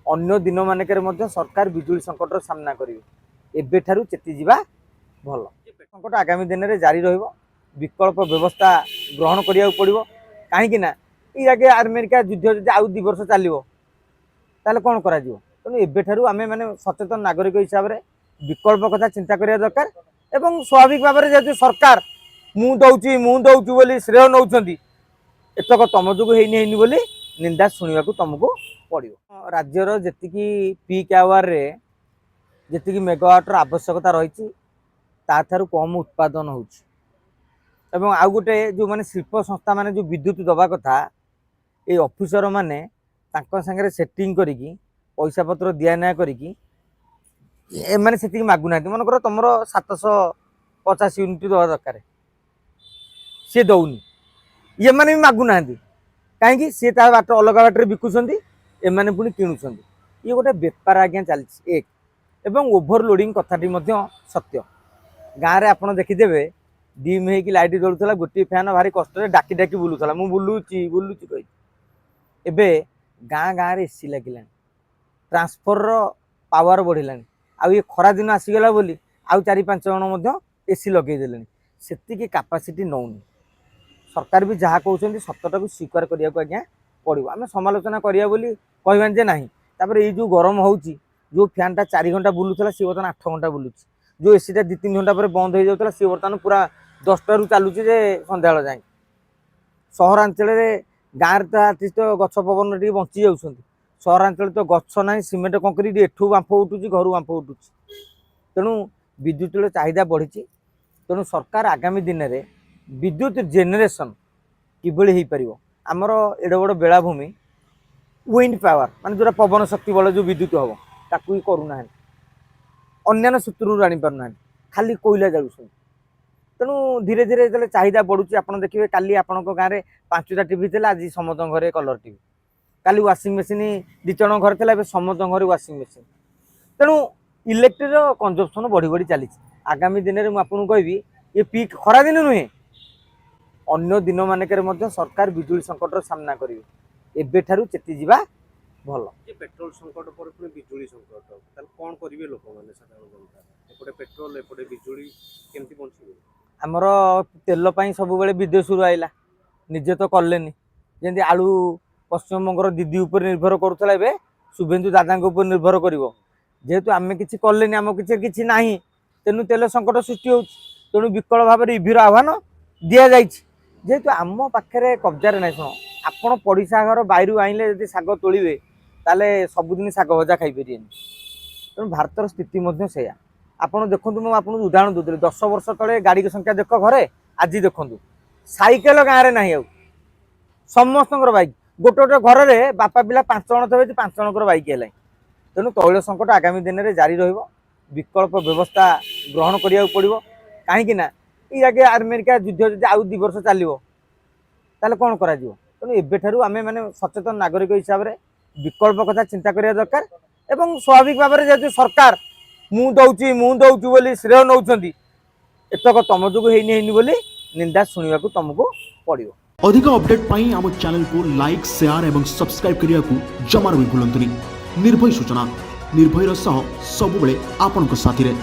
अन्य दिन मानक सरकार बिजुली संकटर सामना करेंगे एबेठारु चेती जावा भल। संकट आगामी दिन में जारी रहिबो विकल्प व्यवस्था ग्रहण करिया पड़िबो कहीं ये अमेरिका युद्ध जब आउ 2 वर्ष चलो ताले कौन करा तेणु एबेठारु आमे माने सचेतन नागरिक हिसाब से विकल्प कथा चिंता करिया दरकार एवं स्वाभाविक भाव में जेहेतु सरकार मु दौची बोली श्रेय नौछंती एतक तम जो हैनी बोली निंदा शुणा तुमको पड़ो। राज्यर जी पीक आवर रे जी मेगावाटर आवश्यकता रही ताठारु कम उत्पादन होउछि एवं आउ गोटे जो माने शिल्प संस्था माने जो विद्युत दबा कथा ये ऑफिसर माने तांको संगे सेटिंग करिकी पैसा पत्र दिया ना करिकी एमाने सेतिकी मागु ना मन कर तुम 750 यूनिट दवा दरकार सी दौनी ये माने भी मागु ना कहीं सी बाट अलग बाटर बिकुंट एमाने पुणी किणुंट ये गोटे बेपार आज्ञा चलती एक एवं ओभरलोडिंग कथाटी सत्य गाँव में आपड़ देखीदे डीम होगी लाइट जलूला गोटे फैन भारी कष्ट डाकी डाकी बुलूला मुझे बुलूची कही एबे गाँ गाँव में एसी लगे ट्रांसफर पावर बढ़ला आउ ये खरा दिन आसीगला बोली आउ 4-5 जन एसी लगेदेले से कैपेसिटी नौनी सरकार भी जहाँ कहते सत्यटा को स्वीकार करने को आज्ञा पड़ो आम समालोचना करिया बोली कहबानी जे नहीं तापर ये जो गरम होउची जो फैनटा 4 घंटा बुलूला सी बर्तमान 8 घंटा बुलूची जो एसीटा 2-3 घंटा पर बंद हो जाता सी बर्तमान पूरा 10टारू चलुची जे संध्या जाए सहरांचल गाँव तो आर्टिस्ट गछ पवन टे बंची जाऊँ सहरांचल तो गछ ना सीमेंट कंक्रीट एठू बांफ उठुची घर बांफ उठुची तेणु विद्युत चाहिदा बढ़ी तेणु सरकार आगामी दिन में विद्युत जेनेरेशन किभली हो पार आमर एड बड़ बेलाभूमि विंड पावर मान जो पवन शक्ति बल जो विद्युत हम ताकू ही करूना अन्य सूत्रु आनी पारना खाली कोईला जाऊँ तेणु धीरे धीरे जो चाहिदा बढ़ुची आप देखिए काली आपण गाँव में 5टा टीवी थी आज समस्त घरे कलर टीवी काली वाशिंग मेसीन 2 जण घर थी समस्त घर वाशिंग मेसीन तेणु इलेक्ट्रिक कंजप्शन बढ़ी बढ़ी चली आगामी दिन में मुझे कहबी ये पीक खरा दिन नुहे अन्य दिन मानक सरकार बिजुली संकटर सामना करेंगे एबेठारु चेती जावा भल। पेट्रोल संकट पर पुणी बिजुली संकट कौन करेंगे लोक मैंने साधारण जनता एपटे पेट्रोल एपटे बिजुली केमती बंचे आमर तेल सब विदेश आइला निजे तो कले जमी आलू पश्चिमबंगर दीदी उपर निर्भर करूला ए शुभेन्दु दादा उपर निर्भर कर जेहेतु आम कि कले आम कि ना तेणु तेल संकट सृष्टि हो तेणु विकल भाव में इभिर आह्वान दि जाए जेहेतु आम पाखे कब्जार ना शुण आपण पड़िशा घर बाहर आइले जब शाग तोड़े ताले सबुदिन शाग भजा खाईपर तेणु भारतर स्थिति से आपड़ देखु मुझे आपको उदाहरण दूसरी 10 वर्ष तले गाड़ी की संख्या देख घरे आज देखु साइकेल गाँव में ना समस्त बैक गोटे गोटे घर में बापा पिला 5 जण थे 5 जनकर बैक है तेणु तैल संकट आगामी दिन में जारी विकल्प व्यवस्था ग्रहण करिया पड़ो कहीं ये अमेरिका युद्ध जब आउ 2 वर्ष चलो ताले कौन करा तेणु एबेठारु आमे माने सचेतन नागरिक हिसाब से विकल्प कथा चिंता करिया दरकार एवं स्वाभाविक भाव में जेहेतु सरकार मु दौची बोली श्रेय नौछंती एतक तम जो हैनी बोली निंदा शुणा तुमको पड़ो। अधिक अपडेट पाई आम चैनल को लाइक शेयर एवं सब्सक्राइब करने को जमार भी भूलंतुनी। निर्भय सूचना निर्भयर सह सबुबले आपनक साथी रे।